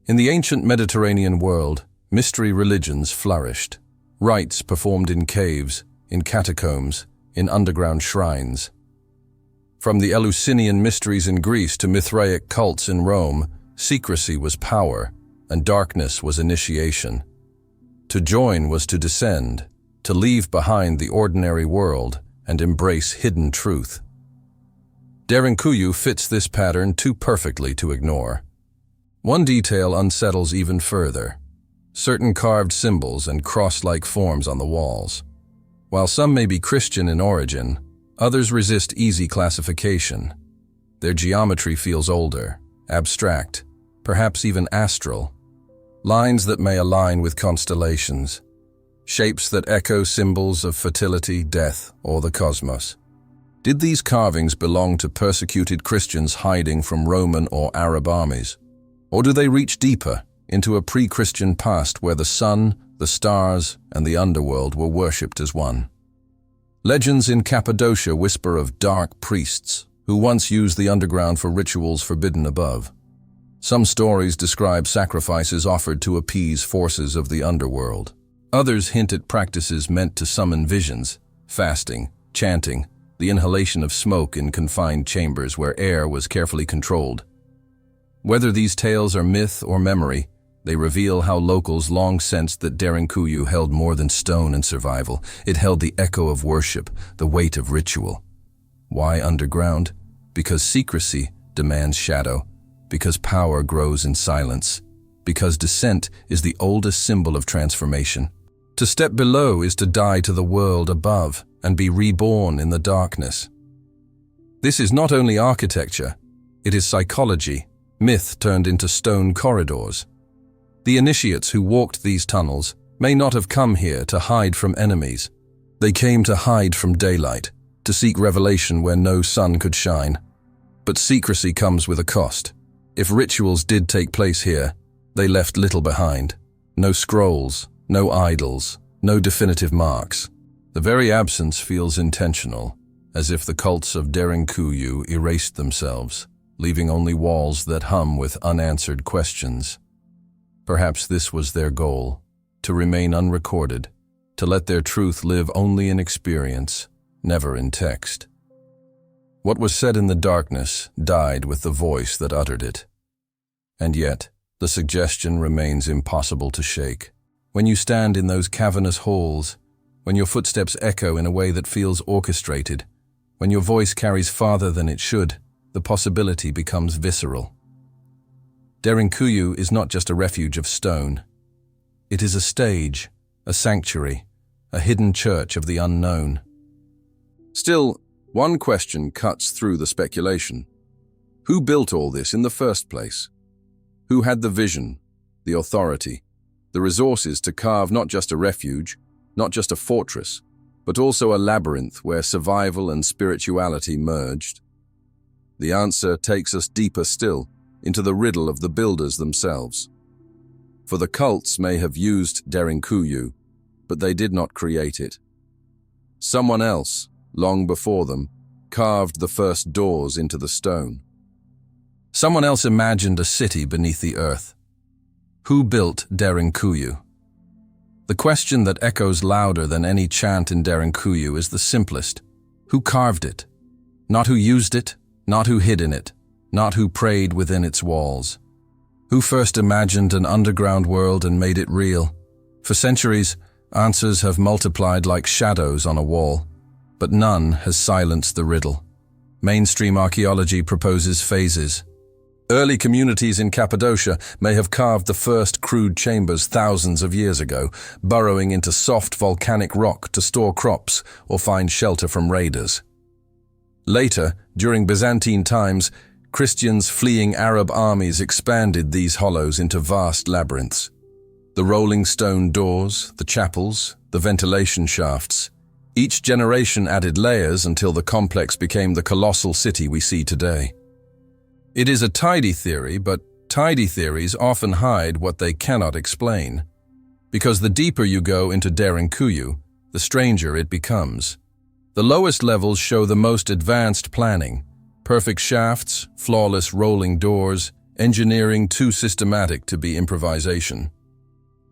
In the ancient Mediterranean world, mystery religions flourished. Rites performed in caves, in catacombs, in underground shrines. From the Eleusinian mysteries in Greece to Mithraic cults in Rome, secrecy was power, and darkness was initiation. To join was to descend, to leave behind the ordinary world and embrace hidden truth. Derinkuyu fits this pattern too perfectly to ignore. One detail unsettles even further: certain carved symbols and cross-like forms on the walls. While some may be Christian in origin, others resist easy classification. Their geometry feels older, abstract, perhaps even astral. Lines that may align with constellations. Shapes that echo symbols of fertility, death, or the cosmos. Did these carvings belong to persecuted Christians hiding from Roman or Arab armies? Or do they reach deeper, into a pre-Christian past where the sun, the stars, and the underworld were worshipped as one? Legends in Cappadocia whisper of dark priests who once used the underground for rituals forbidden above. Some stories describe sacrifices offered to appease forces of the underworld. Others hint at practices meant to summon visions: fasting, chanting, the inhalation of smoke in confined chambers where air was carefully controlled. Whether these tales are myth or memory, they reveal how locals long sensed that Derinkuyu held more than stone and survival. It held the echo of worship, the weight of ritual. Why underground? Because secrecy demands shadow, because power grows in silence, because descent is the oldest symbol of transformation. To step below is to die to the world above and be reborn in the darkness. This is not only architecture, it is psychology, myth turned into stone corridors. The initiates who walked these tunnels may not have come here to hide from enemies. They came to hide from daylight, to seek revelation where no sun could shine. But secrecy comes with a cost. If rituals did take place here, they left little behind. No scrolls, no idols, No definitive marks. The very absence feels intentional, as if the cults of Derinkuyu erased themselves, leaving only walls that hum with unanswered questions. Perhaps this was their goal, to remain unrecorded, to let their truth live only in experience, never in text. What was said in the darkness died with the voice that uttered it. And yet, the suggestion remains impossible to shake. When you stand in those cavernous halls, when your footsteps echo in a way that feels orchestrated, when your voice carries farther than it should, the possibility becomes visceral. Derinkuyu is not just a refuge of stone. It is a stage, a sanctuary, a hidden church of the unknown. Still, one question cuts through the speculation. Who built all this in the first place? Who had the vision, the authority, the resources to carve not just a refuge, not just a fortress, but also a labyrinth where survival and spirituality merged? The answer takes us deeper still, into the riddle of the builders themselves. For the cults may have used Derinkuyu, but they did not create it. Someone else, long before them, carved the first doors into the stone. Someone else imagined a city beneath the earth. Who built Derinkuyu? The question that echoes louder than any chant in Derinkuyu is the simplest. Who carved it? Not who used it, not who hid in it, not who prayed within its walls. Who first imagined an underground world and made it real? For centuries, answers have multiplied like shadows on a wall, but none has silenced the riddle. Mainstream archaeology proposes phases. Early communities in Cappadocia may have carved the first crude chambers thousands of years ago, burrowing into soft volcanic rock to store crops or find shelter from raiders. Later, during Byzantine times, Christians fleeing Arab armies expanded these hollows into vast labyrinths. The rolling stone doors, the chapels, the ventilation shafts. Each generation added layers until the complex became the colossal city we see today. It is a tidy theory, but tidy theories often hide what they cannot explain. Because the deeper you go into Derinkuyu, the stranger it becomes. The lowest levels show the most advanced planning, perfect shafts, flawless rolling doors, engineering too systematic to be improvisation.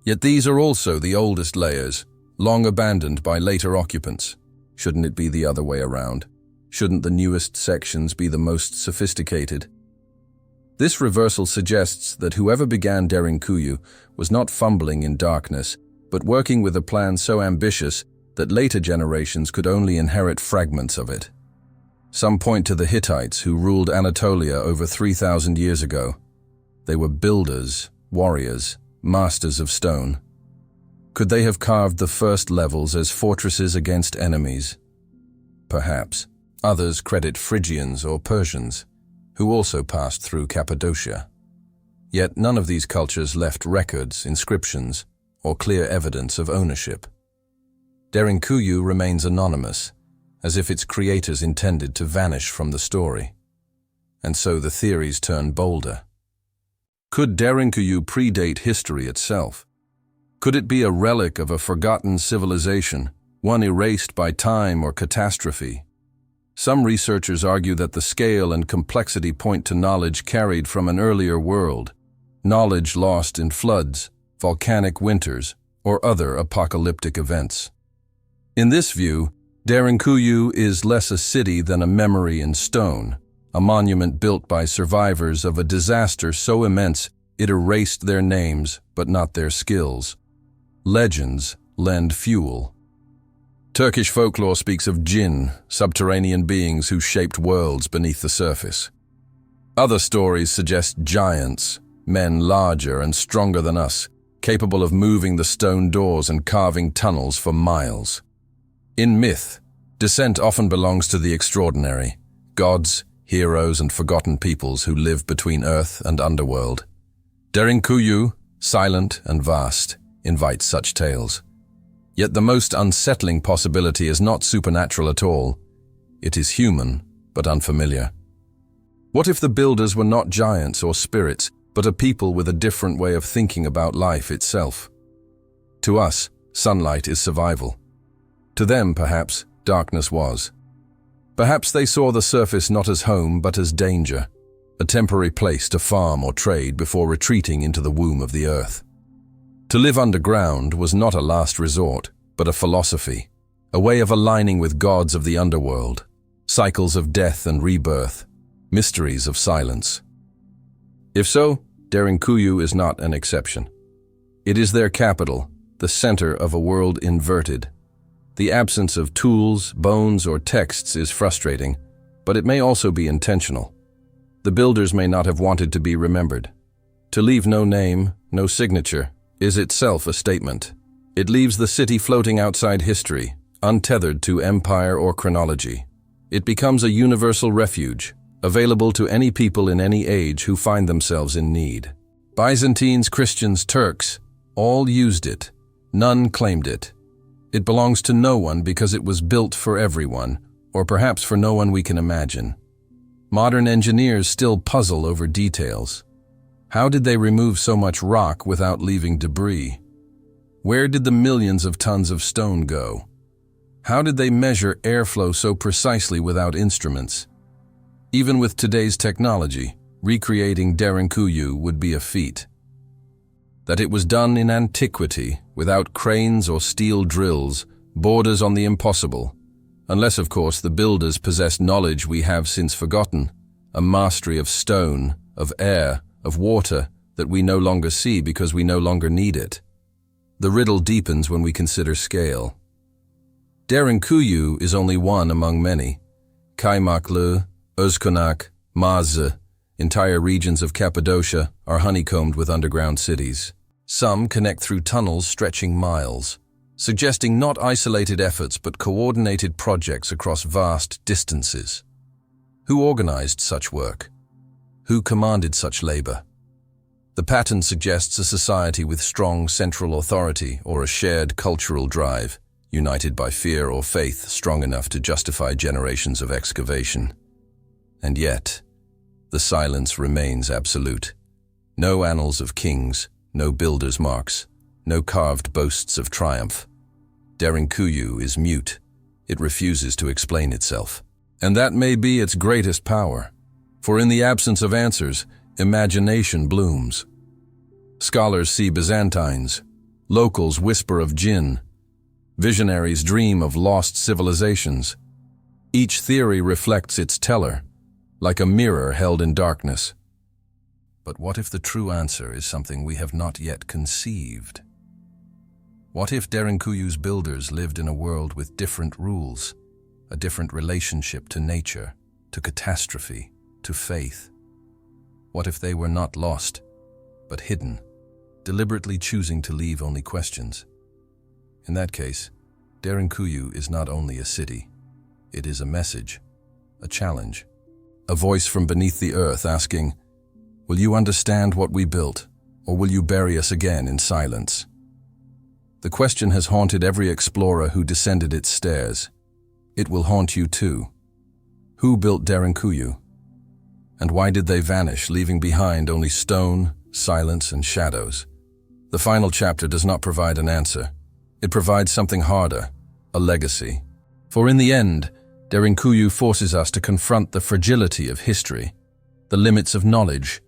Yet these are also the oldest layers, long abandoned by later occupants. Shouldn't it be the other way around? Shouldn't the newest sections be the most sophisticated? This reversal suggests that whoever began Derinkuyu was not fumbling in darkness, but working with a plan so ambitious that later generations could only inherit fragments of it. Some point to the Hittites who ruled Anatolia over 3,000 years ago. They were builders, warriors, masters of stone. Could they have carved the first levels as fortresses against enemies? Perhaps. Others credit Phrygians or Persians, who also passed through Cappadocia. Yet none of these cultures left records, inscriptions, or clear evidence of ownership. Derinkuyu remains anonymous, as if its creators intended to vanish from the story. And so the theories turn bolder. Could Derinkuyu predate history itself? Could it be a relic of a forgotten civilization, one erased by time or catastrophe? Some researchers argue that the scale and complexity point to knowledge carried from an earlier world, knowledge lost in floods, volcanic winters, or other apocalyptic events. In this view, Derinkuyu is less a city than a memory in stone, a monument built by survivors of a disaster so immense it erased their names but not their skills. Legends lend fuel. Turkish folklore speaks of jinn, subterranean beings who shaped worlds beneath the surface. Other stories suggest giants, men larger and stronger than us, capable of moving the stone doors and carving tunnels for miles. In myth, descent often belongs to the extraordinary, gods, heroes, and forgotten peoples who live between earth and underworld. Derinkuyu, silent and vast, invites such tales. Yet the most unsettling possibility is not supernatural at all. It is human, but unfamiliar. What if the builders were not giants or spirits, but a people with a different way of thinking about life itself? To us, sunlight is survival. To them, perhaps, darkness was. Perhaps they saw the surface not as home but as danger, a temporary place to farm or trade before retreating into the womb of the earth. To live underground was not a last resort, but a philosophy, a way of aligning with gods of the underworld, cycles of death and rebirth, mysteries of silence. If so, Derinkuyu is not an exception. It is their capital, the center of a world inverted. The absence of tools, bones, or texts is frustrating, but it may also be intentional. The builders may not have wanted to be remembered. To leave no name, no signature, is itself a statement. It leaves the city floating outside history, untethered to empire or chronology. It becomes a universal refuge, available to any people in any age who find themselves in need. Byzantines, Christians, Turks, all used it. None claimed it. It belongs to no one because it was built for everyone, or perhaps for no one we can imagine. Modern engineers still puzzle over details. How did they remove so much rock without leaving debris? Where did the millions of tons of stone go? How did they measure airflow so precisely without instruments? Even with today's technology, recreating Derinkuyu would be a feat. That it was done in antiquity, without cranes or steel drills, borders on the impossible, unless of course the builders possessed knowledge we have since forgotten, a mastery of stone, of air, of water that we no longer see because we no longer need it. The riddle deepens when we consider scale. Derinkuyu is only one among many. Kaymaklı, Özkonak, Mazı, entire regions of Cappadocia are honeycombed with underground cities. Some connect through tunnels stretching miles, suggesting not isolated efforts but coordinated projects across vast distances. Who organized such work? Who commanded such labor? The pattern suggests a society with strong central authority or a shared cultural drive, united by fear or faith strong enough to justify generations of excavation. And yet, the silence remains absolute. No annals of kings, no builders' marks, no carved boasts of triumph. Derinkuyu is mute. It refuses to explain itself. And that may be its greatest power, for in the absence of answers, imagination blooms. Scholars see Byzantines, locals whisper of jinn, visionaries dream of lost civilizations. Each theory reflects its teller, like a mirror held in darkness. But what if the true answer is something we have not yet conceived? What if Derinkuyu's builders lived in a world with different rules, a different relationship to nature, to catastrophe, to faith? What if they were not lost, but hidden, deliberately choosing to leave only questions? In that case, Derinkuyu is not only a city, it is a message, a challenge, a voice from beneath the earth asking, will you understand what we built, or will you bury us again in silence? The question has haunted every explorer who descended its stairs. It will haunt you too. Who built Derinkuyu? And why did they vanish, leaving behind only stone, silence, and shadows? The final chapter does not provide an answer. It provides something harder, a legacy. For in the end, Derinkuyu forces us to confront the fragility of history, the limits of knowledge,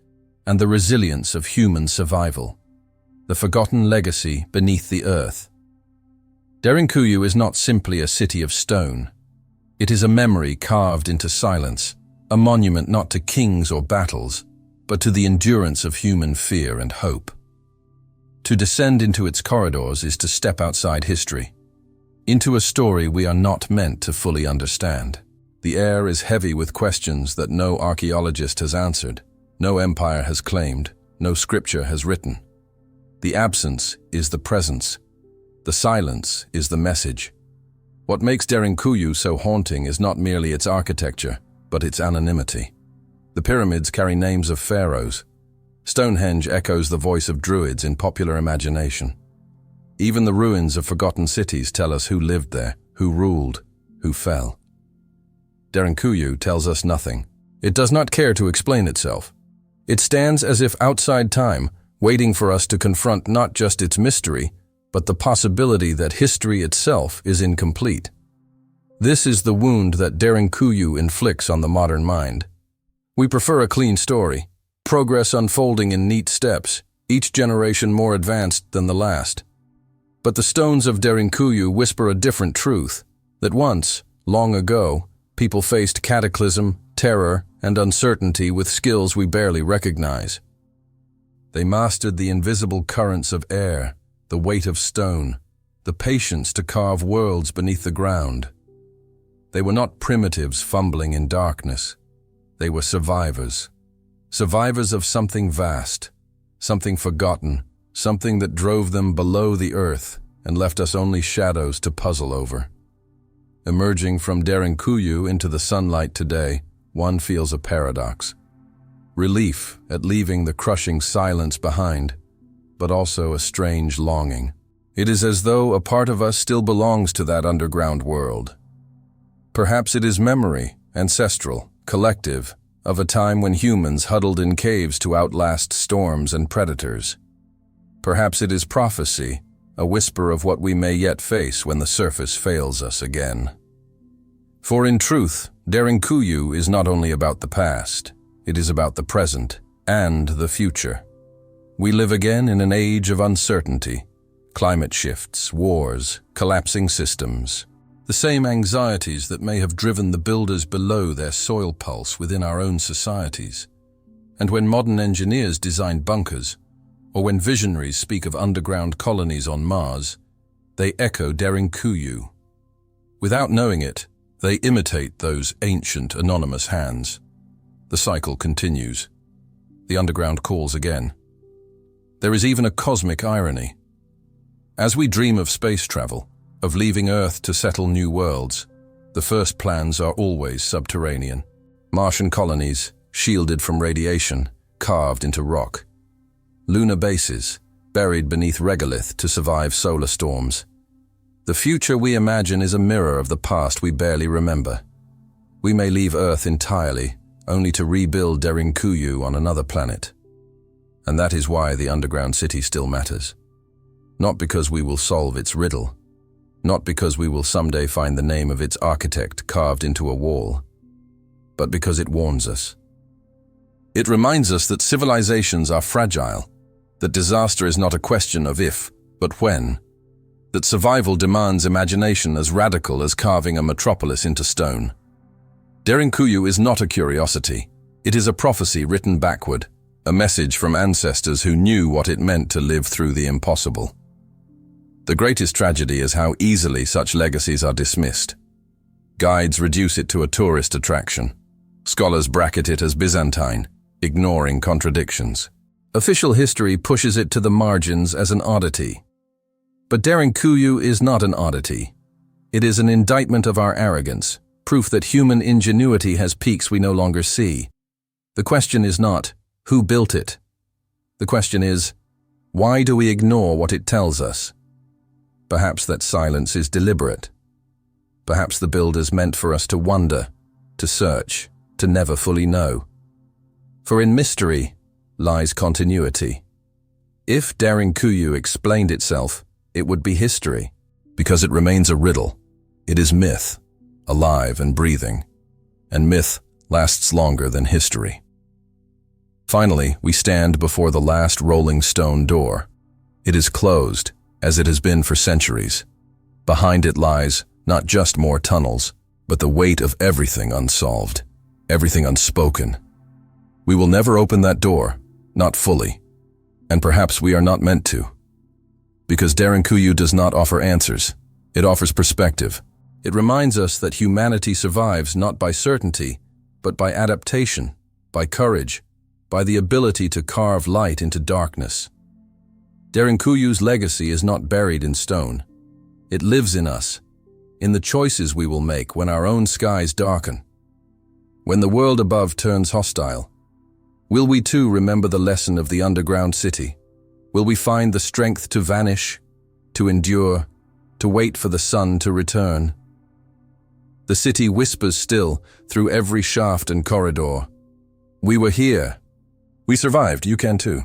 and the resilience of human survival. The forgotten legacy beneath the earth. Derinkuyu is not simply a city of stone. It is a memory carved into silence, a monument not to kings or battles, but to the endurance of human fear and hope. To descend into its corridors is to step outside history, into a story we are not meant to fully understand. The air is heavy with questions that no archaeologist has answered, no empire has claimed, no scripture has written. The absence is the presence. The silence is the message. What makes Derinkuyu so haunting is not merely its architecture, but its anonymity. The pyramids carry names of pharaohs. Stonehenge echoes the voice of druids in popular imagination. Even the ruins of forgotten cities tell us who lived there, who ruled, who fell. Derinkuyu tells us nothing. It does not care to explain itself. It stands as if outside time, waiting for us to confront not just its mystery, but the possibility that history itself is incomplete. This is the wound that Derinkuyu inflicts on the modern mind. We prefer a clean story, progress unfolding in neat steps, each generation more advanced than the last. But the stones of Derinkuyu whisper a different truth, that once, long ago, people faced cataclysm, terror, and uncertainty with skills we barely recognize. They mastered the invisible currents of air, the weight of stone, the patience to carve worlds beneath the ground. They were not primitives fumbling in darkness. They were survivors. Survivors of something vast, something forgotten, something that drove them below the earth and left us only shadows to puzzle over. Emerging from Derinkuyu into the sunlight today, one feels a paradox. Relief at leaving the crushing silence behind, but also a strange longing. It is as though a part of us still belongs to that underground world. Perhaps it is memory, ancestral, collective, of a time when humans huddled in caves to outlast storms and predators. Perhaps it is prophecy, a whisper of what we may yet face when the surface fails us again. For in truth, Derinkuyu is not only about the past, it is about the present and the future. We live again in an age of uncertainty, climate shifts, wars, collapsing systems, the same anxieties that may have driven the builders below their soil pulse within our own societies. And when modern engineers design bunkers, or when visionaries speak of underground colonies on Mars, they echo Derinkuyu. Without knowing it, they imitate those ancient anonymous hands. The cycle continues. The underground calls again. There is even a cosmic irony. As we dream of space travel, of leaving Earth to settle new worlds, the first plans are always subterranean. Martian colonies, shielded from radiation, carved into rock. Lunar bases, buried beneath regolith to survive solar storms. The future we imagine is a mirror of the past we barely remember. We may leave Earth entirely, only to rebuild Derinkuyu on another planet. And that is why the underground city still matters. Not because we will solve its riddle, not because we will someday find the name of its architect carved into a wall, but because it warns us. It reminds us that civilizations are fragile, that disaster is not a question of if, but when, that survival demands imagination as radical as carving a metropolis into stone. Derinkuyu is not a curiosity. It is a prophecy written backward, a message from ancestors who knew what it meant to live through the impossible. The greatest tragedy is how easily such legacies are dismissed. Guides reduce it to a tourist attraction. Scholars bracket it as Byzantine, ignoring contradictions. Official history pushes it to the margins as an oddity. But Derinkuyu is not an oddity. It is an indictment of our arrogance, proof that human ingenuity has peaks we no longer see. The question is not, who built it? The question is, why do we ignore what it tells us? Perhaps that silence is deliberate. Perhaps the builders meant for us to wonder, to search, to never fully know. For in mystery lies continuity. If Derinkuyu explained itself, it would be history, because it remains a riddle. It is myth, alive and breathing, and myth lasts longer than history. Finally, we stand before the last rolling stone door. It is closed, as it has been for centuries. Behind it lies not just more tunnels, but the weight of everything unsolved, everything unspoken. We will never open that door, not fully, and perhaps we are not meant to. Because Derinkuyu does not offer answers, it offers perspective. It reminds us that humanity survives not by certainty, but by adaptation, by courage, by the ability to carve light into darkness. Derinkuyu's legacy is not buried in stone. It lives in us, in the choices we will make when our own skies darken. When the world above turns hostile, will we too remember the lesson of the underground city? Will we find the strength to vanish, to endure, to wait for the sun to return? The city whispers still through every shaft and corridor. We were here. We survived, you can too.